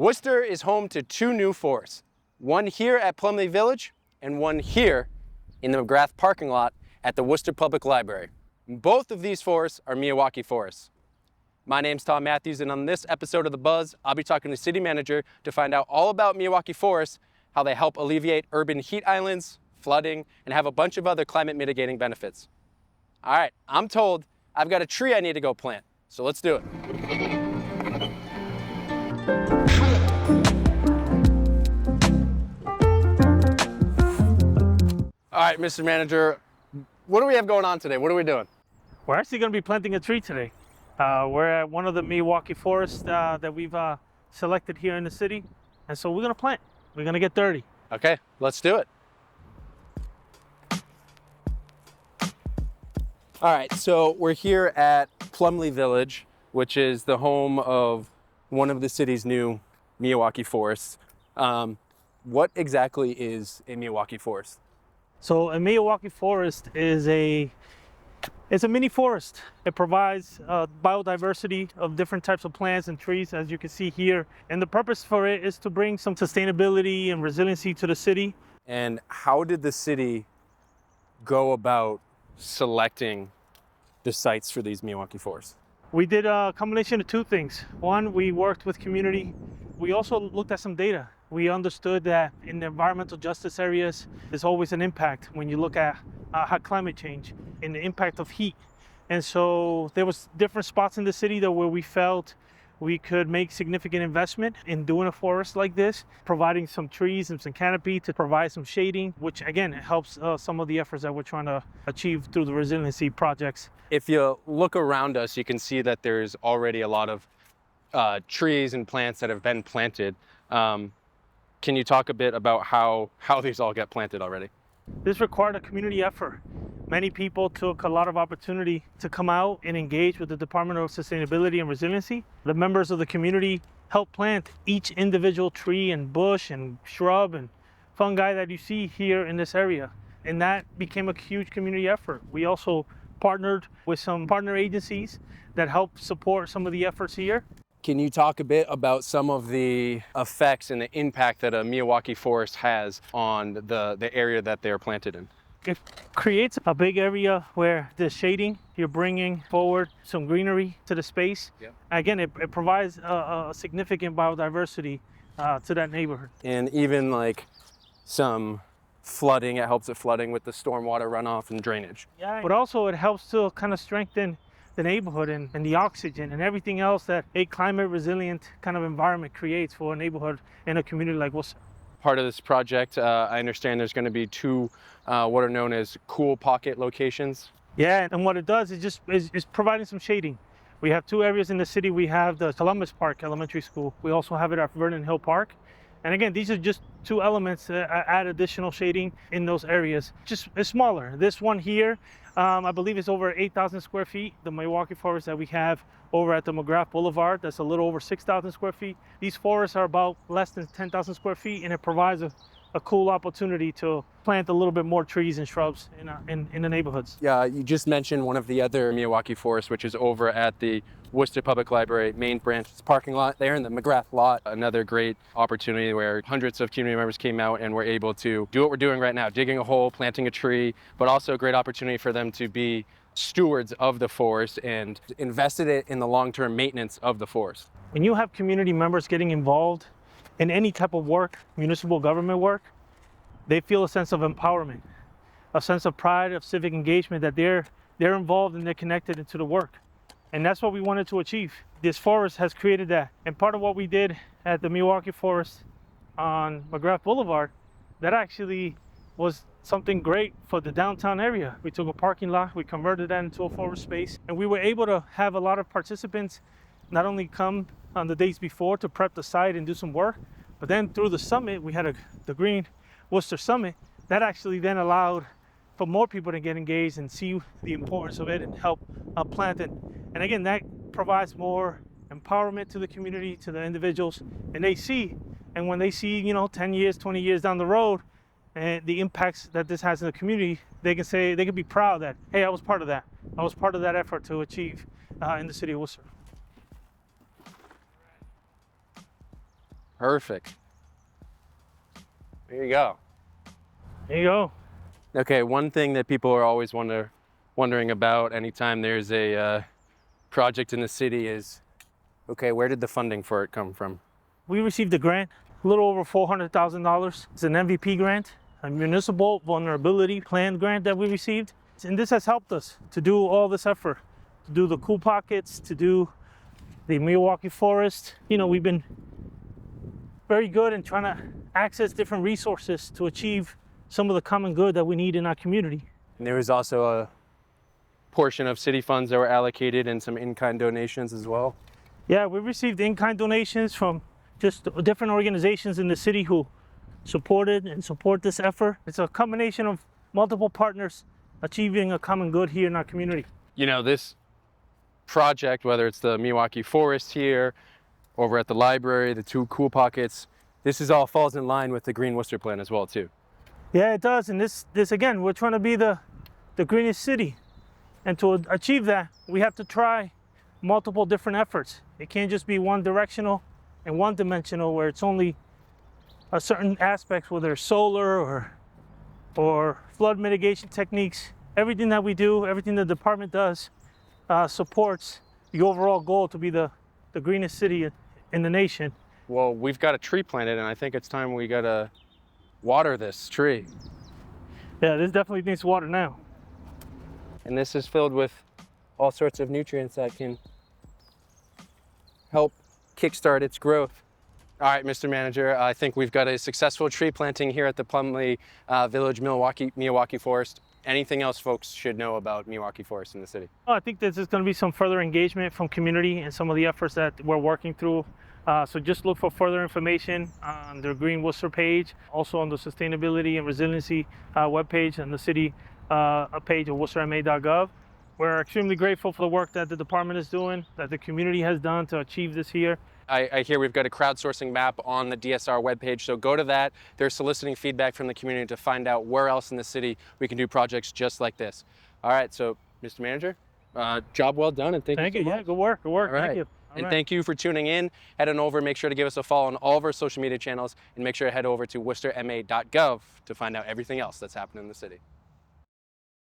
Worcester is home to two new forests, one here at Plumley Village and one here in the McGrath parking lot at the Worcester Public Library. Both of these forests are Miyawaki forests. My name's Tom Matthews, and on this episode of The Buzz, I'll be talking to City Manager to find out all about Miyawaki forests, how they help alleviate urban heat islands, flooding, and have a bunch of other climate mitigating benefits. All right, I'm told I've got a tree I need to go plant, so let's do it. All right, Mr. Manager, what do we have going on today? What are we doing? We're actually going to be planting a tree today. We're at one of the Miyawaki forests that we've selected here in the city. And so we're going to plant. We're going to get dirty. Okay, let's do it. All right, so we're here at Plumley Village, which is the home of one of the city's new Miyawaki forests. What exactly is a Miyawaki forest? So a Miyawaki forest is it's a mini forest. It provides biodiversity of different types of plants and trees, as you can see here. And the purpose for it is to bring some sustainability and resiliency to the city. And how did the city go about selecting the sites for these Miyawaki forests? We did a combination of two things. One, we worked with community. We also looked at some data. We understood that in the environmental justice areas, there's always an impact when you look at how climate change and the impact of heat. And so there was different spots in the city that where we felt we could make significant investment in doing a forest like this, providing some trees and some canopy to provide some shading, which again, helps some of the efforts that we're trying to achieve through the resiliency projects. If you look around us, you can see that there's already a lot of trees and plants that have been planted. Can you talk a bit about how these all get planted already? This required a community effort. Many people took a lot of opportunity to come out and engage with the Department of Sustainability and Resiliency. The members of the community helped plant each individual tree and bush and shrub and fungi that you see here in this area. And that became a huge community effort. We also partnered with some partner agencies that help support some of the efforts here. Can you talk a bit about some of the effects and the impact that a Miyawaki forest has on the area that they're planted in? It creates a big area where the shading, you're bringing forward some greenery to the space. Yep. Again, it provides a significant biodiversity to that neighborhood. And even like some flooding, it helps with flooding with the stormwater runoff and drainage. Yeah, but also it helps to kind of strengthen the neighborhood and the oxygen and everything else that a climate resilient kind of environment creates for a neighborhood and a community like Worcester. Part of this project, I understand there's going to be two what are known as cool pocket locations. Yeah, and what it does is is providing some shading. We have two areas in the city. We have the Columbus Park Elementary School. We also have it at Vernon Hill Park. And again, these are just two elements that add additional shading in those areas. It's smaller. This one here, I believe it's over 8,000 square feet. The Miyawaki forest that we have over at the McGrath Boulevard, that's a little over 6,000 square feet. These forests are about less than 10,000 square feet, and it provides a cool opportunity to plant a little bit more trees and shrubs in the neighborhoods. Yeah, you just mentioned one of the other Miyawaki forests, which is over at the Worcester Public Library main branch parking lot there in the McGrath lot. Another great opportunity where hundreds of community members came out and were able to do what we're doing right now, digging a hole, planting a tree, but also a great opportunity for them to be stewards of the forest and invested it in the long-term maintenance of the forest. When you have community members getting involved in any type of work, municipal government work, they feel a sense of empowerment, a sense of pride, of civic engagement, that they're involved and they're connected into the work. And that's what we wanted to achieve. This forest has created that. And part of what we did at the Miyawaki forest on McGrath Boulevard, that actually was something great for the downtown area. We took a parking lot, we converted that into a forest space, and we were able to have a lot of participants not only come on the days before to prep the site and do some work, but then through the summit, we had the Green Worcester Summit. That actually then allowed for more people to get engaged and see the importance of it and help plant it. And again, that provides more empowerment to the community, to the individuals, and when they see, 10 years, 20 years down the road, and the impacts that this has in the community, they can be proud that, hey, I was part of that. I was part of that effort to achieve in the city of Worcester. Perfect. There you go. There you go. Okay, one thing that people are always wondering about anytime there's a project in the city is, okay, where did the funding for it come from? We received a grant, a little over $400,000. It's an MVP grant, a municipal vulnerability plan grant that we received. And this has helped us to do all this effort, to do the cool pockets, to do the Miyawaki forest. You know, we've been very good in trying to access different resources to achieve some of the common good that we need in our community. And there was also a portion of city funds that were allocated and some in-kind donations as well. Yeah, we received in-kind donations from just different organizations in the city who supported and support this effort. It's a combination of multiple partners achieving a common good here in our community. You know, this project, whether it's the Miyawaki forest here, over at the library, the 2 cool pockets, this is all falls in line with the Green Worcester plan as well too. Yeah, it does. And this again, we're trying to be the greenest city. And to achieve that, we have to try multiple different efforts. It can't just be one directional and one dimensional where it's only a certain aspects, whether it's solar or flood mitigation techniques. Everything that we do, everything the department does supports the overall goal to be the greenest city in the nation. Well, we've got a tree planted and I think it's time we gotta water this tree. Yeah, this definitely needs water now. And this is filled with all sorts of nutrients that can help kickstart its growth. All right, Mr. Manager, I think we've got a successful tree planting here at the Plumley Village Miyawaki Forest. Anything else folks should know about Miyawaki Forest in the city? Oh, I think there's going to be some further engagement from community and some of the efforts that we're working through. So just look for further information on the Green Worcester page, also on the Sustainability and Resiliency webpage and the city page of worcesterma.gov. We're extremely grateful for the work that the department is doing, that the community has done to achieve this here. I hear we've got a crowdsourcing map on the DSR webpage, so go to that. They're soliciting feedback from the community to find out where else in the city we can do projects just like this. All right, so Mr. Manager, job well done, and thank you so much. Yeah, good work, good work. All right. Thank you. And thank you for tuning in. Head on over, make sure to give us a follow on all of our social media channels, and make sure to head over to worcesterma.gov to find out everything else that's happening in the city.